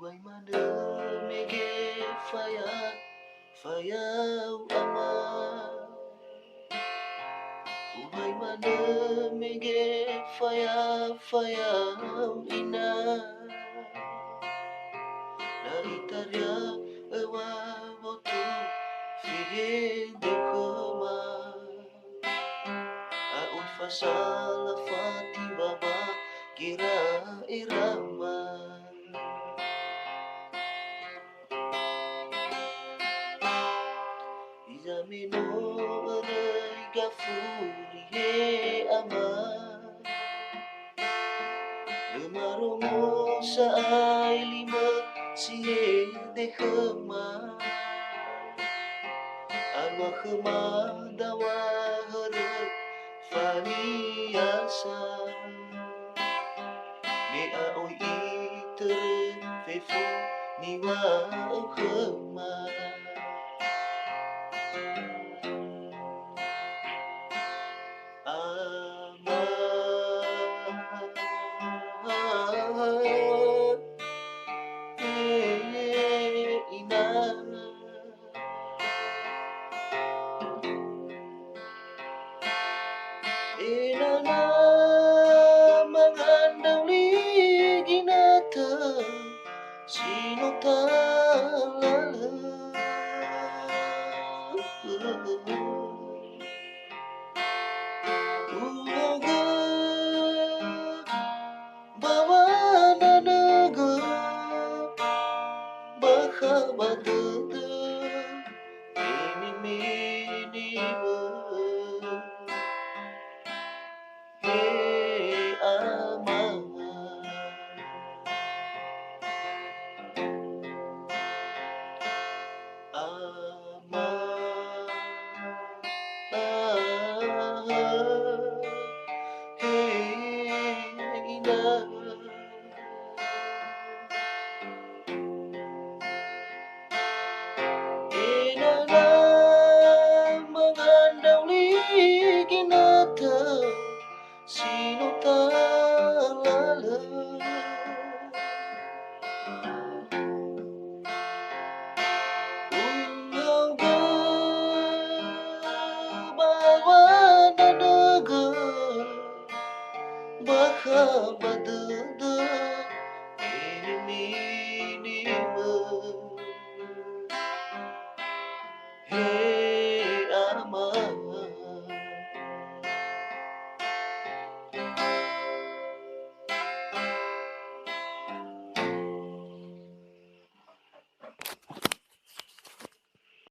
Ubay mana mege fayaw ama. Ubay mana mege fayaw ina. Naitarya ewa botu fige dekoma. Aoy fasala fati baba gira irama. Izamino aray gafuri he ama. Lumaromo sa ay lima sihe dekema. Arwa kema dawa harap faniasa. Me aoy iter fefu niwa kema.